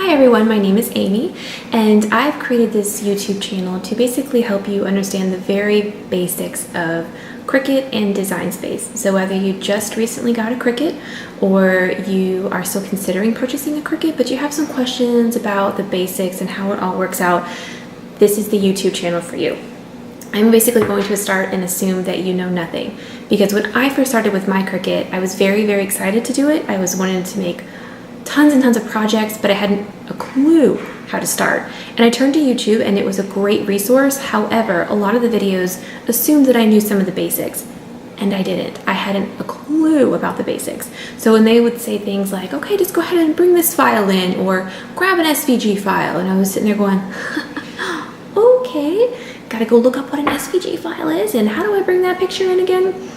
Hi everyone, my name is Amy, and I've created this YouTube channel to basically help you understand the very basics of Cricut and Design Space. So whether you just recently got a Cricut or you are still considering purchasing a Cricut, but you have some questions about the basics and how it all works out, this is the YouTube channel for you. I'm basically going to start and assume that you know nothing, because when I first started with my Cricut, I was very excited to do it. I was wanting to make tons and tons of projects, but I hadn't a clue how to start. And I turned to YouTube and it was a great resource. However, a lot of the videos assumed that I knew some of the basics, and I didn't. I hadn't a clue about the basics. So when they would say things like, okay, just go ahead and bring this file in, or grab an SVG file, and I was sitting there going, okay, gotta go look up what an SVG file is, and how do I bring that picture in again?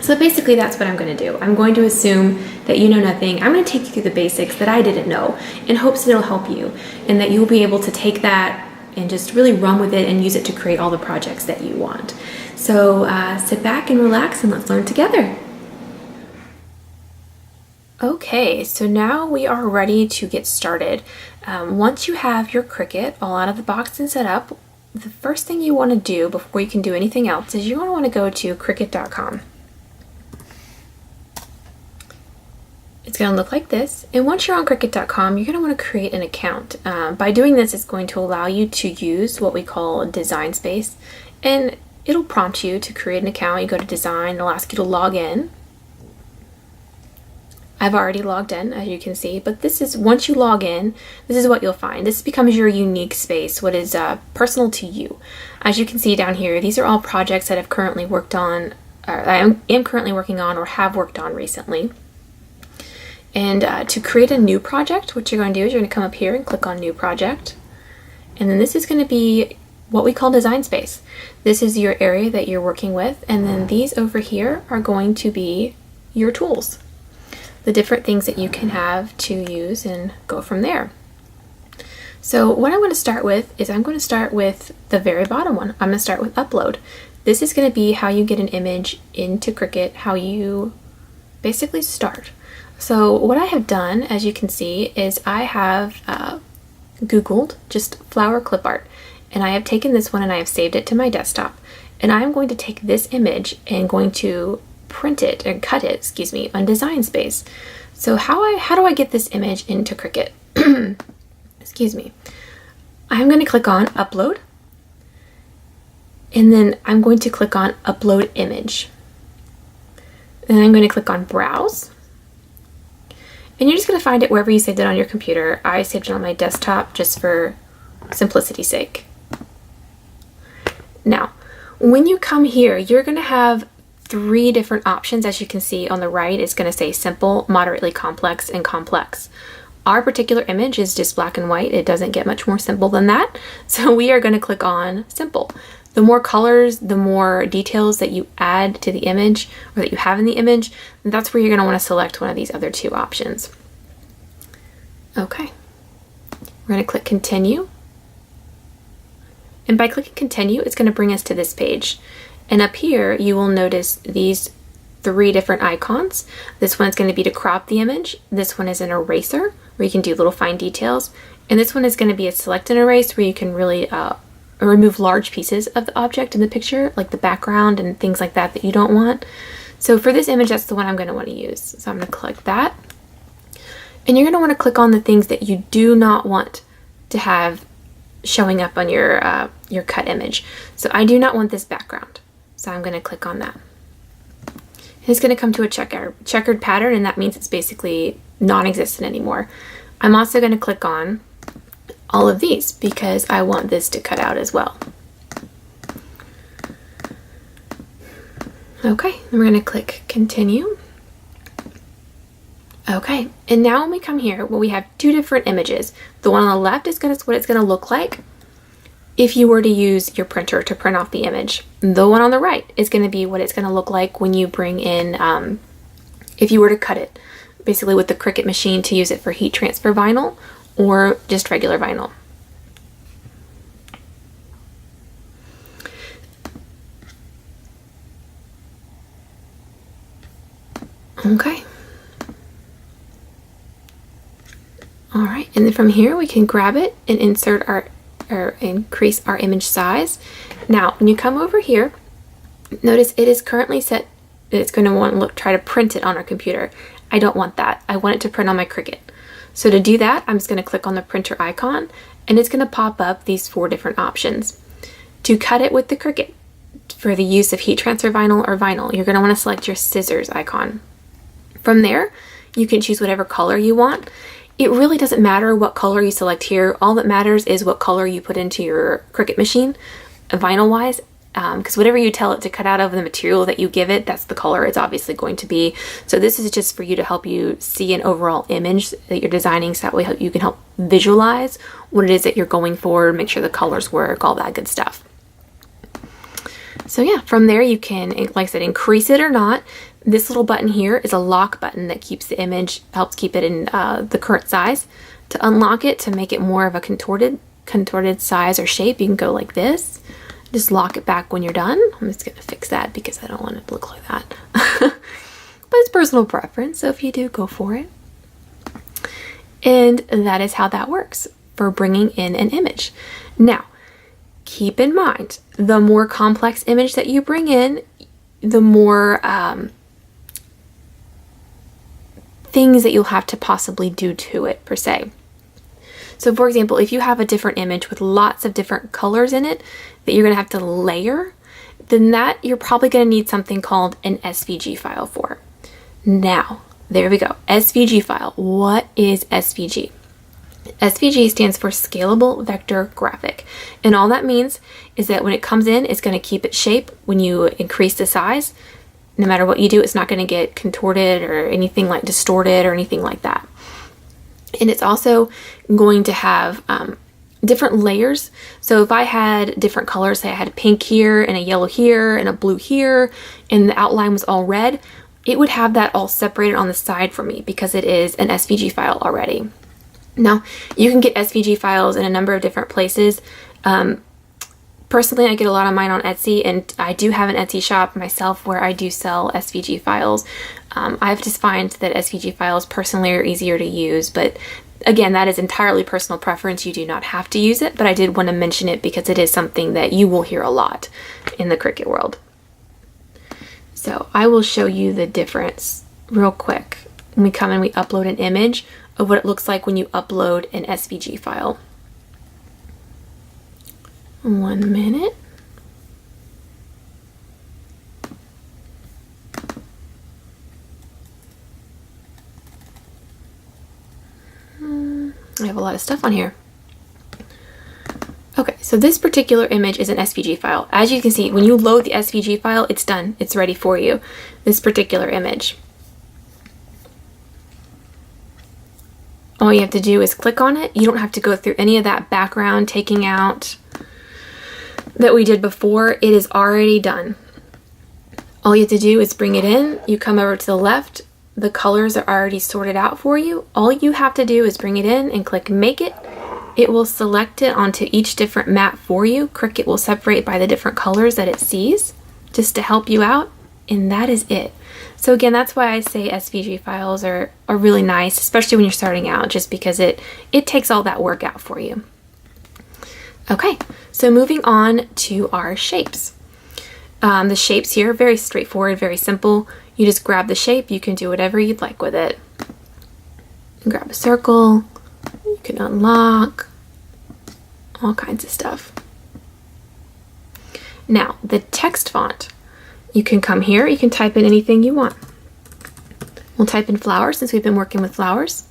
So basically that's what I'm going to do. I'm going to assume that you know nothing. I'm going to take you through the basics that I didn't know in hopes that it'll help you and that you'll be able to take that and just really run with it and use it to create all the projects that you want. So sit back and relax and let's learn together. Okay, so now we are ready to get started. Once you have your Cricut all out of the box and set up, the first thing you want to do before you can do anything else is you're going to want to go to Cricut.com. It's going to look like this, and once you're on Cricut.com, you're going to want to create an account. By doing this, it's going to allow you to use what we call Design Space, and it'll prompt you to create an account. You go to Design, it'll ask you to log in. I've already logged in, as you can see, but this is, once you log in, this is what you'll find. This becomes your unique space, what is personal to you. As you can see down here, these are all projects that I've currently worked on, or I am currently working on or have worked on recently. And to create a new project, what you're going to do is you're going to come up here and click on New Project. And then this is going to be what we call Design Space. This is your area that you're working with. And then these over here are going to be your tools, the different things that you can have to use and go from there. So what I'm going to start with is I'm going to start with the very bottom one. I'm going to start with Upload. This is going to be how you get an image into Cricut, how you basically start. So what I have done, as you can see, is I have Googled just flower clip art, and I have taken this one and I have saved it to my desktop, and I'm going to take this image and going to print it and cut it, excuse me, on Design Space. So how do I get this image into Cricut? Excuse me. I'm going to click on Upload, and then I'm going to click on Upload Image. Then I'm going to click on Browse. And you're just going to find it wherever you saved it on your computer. I saved it on my desktop just for simplicity's sake. Now, when you come here, you're going to have three different options. As you can see on the right, it's going to say Simple, Moderately Complex, and Complex. Our particular image is just black and white. It doesn't get much more simple than that. So we are going to click on Simple. The more colors, the more details that you add to the image or that you have in the image, that's where you're going to want to select one of these other two options. Okay, we're going to click Continue. And by clicking Continue, it's going to bring us to this page. And up here, you will notice these three different icons. This one's going to be to crop the image. This one is an eraser, where you can do little fine details. And this one is going to be a select and erase, where you can really remove large pieces of the object in the picture, like the background and things like that that you don't want. So for this image, that's the one I'm going to want to use. So I'm going to click that. And you're going to want to click on the things that you do not want to have showing up on your cut image. So I do not want this background. So I'm going to click on that. And it's going to come to a checkered pattern, and that means it's basically non-existent anymore. I'm also going to click on all of these because I want this to cut out as well. Okay, we're going to click Continue. Okay, and now when we come here, well, we have two different images. The one on the left is what it's going to look like if you were to use your printer to print off the image. The one on the right is going to be what it's going to look like when you bring in, if you were to cut it, basically with the Cricut machine to use it for heat transfer vinyl or just regular vinyl. Okay. All right, and then from here we can grab it and insert our, or increase our image size. Now, when you come over here, notice it is currently set, it's going to want to try to print it on our computer. I don't want that. I want it to print on my Cricut. So to do that, I'm just going to click on the printer icon, and it's going to pop up these 4 different options. To cut it with the Cricut, for the use of heat transfer vinyl or vinyl, you're going to want to select your scissors icon. From there, you can choose whatever color you want. It really doesn't matter what color you select here. All that matters is what color you put into your Cricut machine, vinyl-wise, because whatever you tell it to cut out of the material that you give it, that's the color it's obviously going to be. So this is just for you to help you see an overall image that you're designing, so that way you can help visualize what it is that you're going for, make sure the colors work, all that good stuff. So yeah, from there you can, like I said, increase it or not. This little button here is a lock button that keeps the image, helps keep it in the current size. To unlock it, to make it more of a contorted size or shape, you can go like this. Just lock it back when you're done. I'm just gonna fix that because I don't want it to look like that. But it's personal preference, so if you do, go for it. And that is how that works for bringing in an image. Now, keep in mind, the more complex image that you bring in, the more things that you'll have to possibly do to it, per se. So for example, if you have a different image with lots of different colors in it that you're going to have to layer, then that you're probably going to need something called an SVG file for. Now, there we go. SVG file. What is SVG? SVG stands for Scalable Vector Graphic. And all that means is that when it comes in, it's going to keep its shape. When you increase the size, no matter what you do, it's not going to get contorted or anything like distorted or anything like that. And it's also going to have different layers. So if I had different colors, say I had a pink here and a yellow here and a blue here, and the outline was all red, it would have that all separated on the side for me because it is an SVG file already. Now, you can get SVG files in a number of different places. Personally, I get a lot of mine on Etsy, and I do have an Etsy shop myself where I do sell SVG files. I've just find that SVG files personally are easier to use, but again, that is entirely personal preference. You do not have to use it, but I did want to mention it because it is something that you will hear a lot in the Cricut world. So I will show you the difference real quick. When we come and we upload an image of what it looks like when you upload an SVG file. 1 minute. I have a lot of stuff on here. Okay, so this particular image is an SVG file. As you can see, when you load the SVG file, it's done. It's ready for you. This particular image. All you have to do is click on it. You don't have to go through any of that background taking out that we did before. It is already done. All you have to do is bring it in. You come over to the left. The colors are already sorted out for you. All you have to do is bring it in and click Make It. It will select it onto each different mat for you. Cricut will separate by the different colors that it sees just to help you out, and that is it. So again, that's why I say SVG files are really nice, especially when you're starting out, just because it takes all that work out for you. Okay, so moving on to our shapes. The shapes here, very straightforward, very simple. You just grab the shape, you can do whatever you'd like with it. Grab a circle, you can unlock, all kinds of stuff. Now, the text font. You can come here, you can type in anything you want. We'll type in flowers since we've been working with flowers.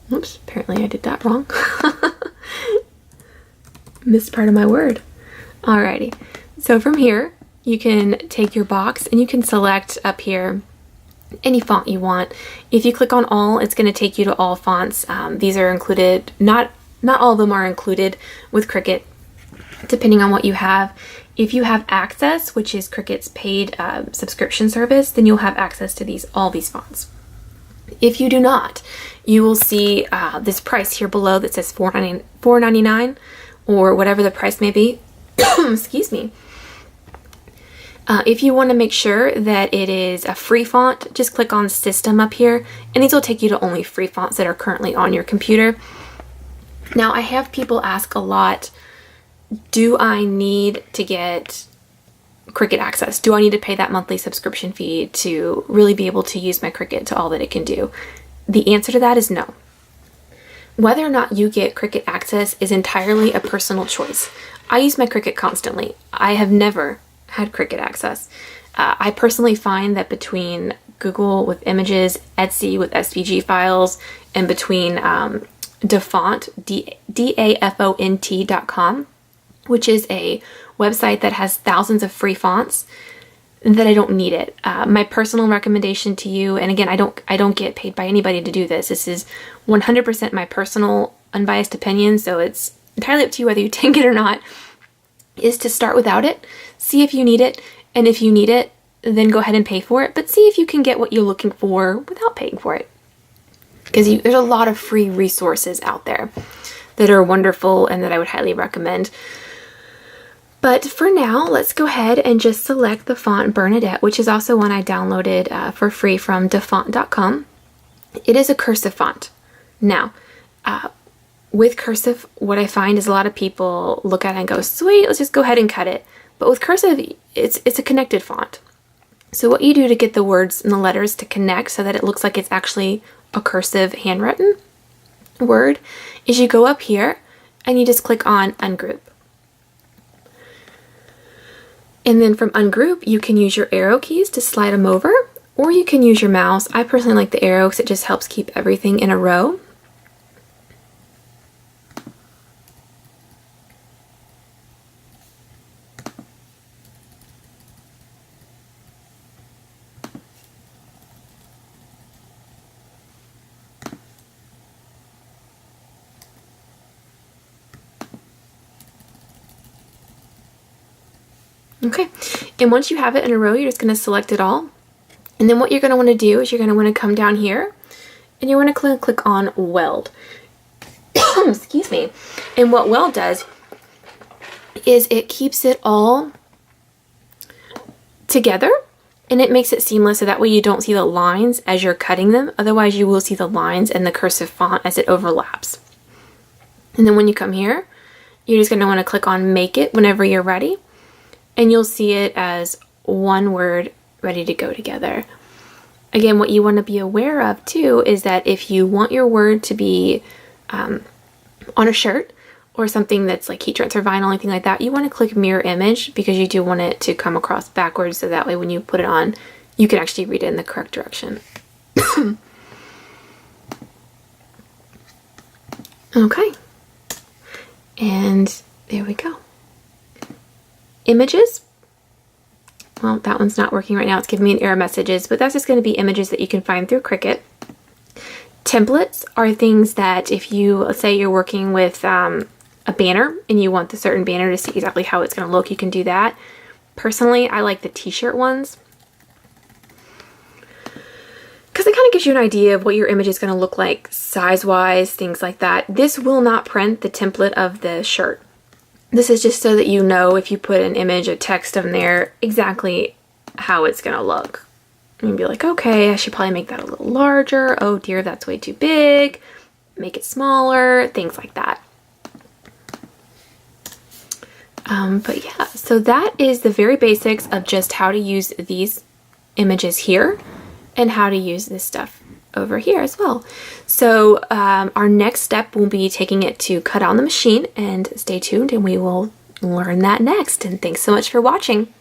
Oops, apparently I did that wrong. Missed part of my word. Alrighty, so from here, you can take your box and you can select up here any font you want. If you click on all, it's going to take you to all fonts. These are included, not all of them are included with Cricut, depending on what you have. If you have Access, which is Cricut's paid subscription service, then you'll have access to all these fonts. If you do not, you will see this price here below that says $4.99 or whatever the price may be. Excuse me. If you want to make sure that it is a free font, just click on System up here, and these will take you to only free fonts that are currently on your computer. Now, I have people ask a lot, do I need to get Cricut access? Do I need to pay that monthly subscription fee to really be able to use my Cricut to all that it can do? The answer to that is no. Whether or not you get Cricut access is entirely a personal choice. I use my Cricut constantly. I have never had Cricut access. I personally find that between Google with images, Etsy with SVG files, and between Dafont, DAFONT.com, which is a website that has thousands of free fonts, that I don't need it. My personal recommendation to you, and again, I don't get paid by anybody to do this. This is 100% my personal unbiased opinion, so it's entirely up to you whether you take it or not, is to start without it, see if you need it, and if you need it, then go ahead and pay for it, but see if you can get what you're looking for without paying for it. Because there's a lot of free resources out there that are wonderful and that I would highly recommend. But for now, let's go ahead and just select the font Bernadette, which is also one I downloaded for free from dafont.com. It is a cursive font. Now, with cursive, what I find is a lot of people look at it and go, sweet, let's just go ahead and cut it. But with cursive, it's a connected font. So what you do to get the words and the letters to connect so that it looks like it's actually a cursive handwritten word is you go up here and you just click on Ungroup. And then from Ungroup, you can use your arrow keys to slide them over, or you can use your mouse. I personally like the arrow because it just helps keep everything in a row. Okay, and once you have it in a row, you're just going to select it all. And then what you're going to want to do is you're going to want to come down here and you want to click on Weld. Excuse me. And what Weld does is it keeps it all together and it makes it seamless so that way you don't see the lines as you're cutting them. Otherwise, you will see the lines in the cursive font as it overlaps. And then when you come here, you're just going to want to click on Make It whenever you're ready. And you'll see it as one word ready to go together. Again, what you want to be aware of too is that if you want your word to be on a shirt or something that's like heat transfer vinyl, anything like that, you want to click Mirror Image because you do want it to come across backwards so that way when you put it on, you can actually read it in the correct direction. Okay. And there we go. Images, well, that one's not working right now. It's giving me an error messages, but that's just going to be images that you can find through Cricut. Templates are things that if you, let's say you're working with a banner and you want the certain banner to see exactly how it's going to look, you can do that. Personally, I like the t-shirt ones because it kind of gives you an idea of what your image is going to look like size-wise, things like that. This will not print the template of the shirt. This is just so that you know if you put an image of text on there exactly how it's going to look. And be like, okay, I should probably make that a little larger. Oh dear, that's way too big. Make it smaller, things like that. But yeah, so that is the very basics of just how to use these images here and how to use this stuff over here as well. So our next step will be taking it to cut on the machine, and stay tuned and we will learn that next. And thanks so much for watching.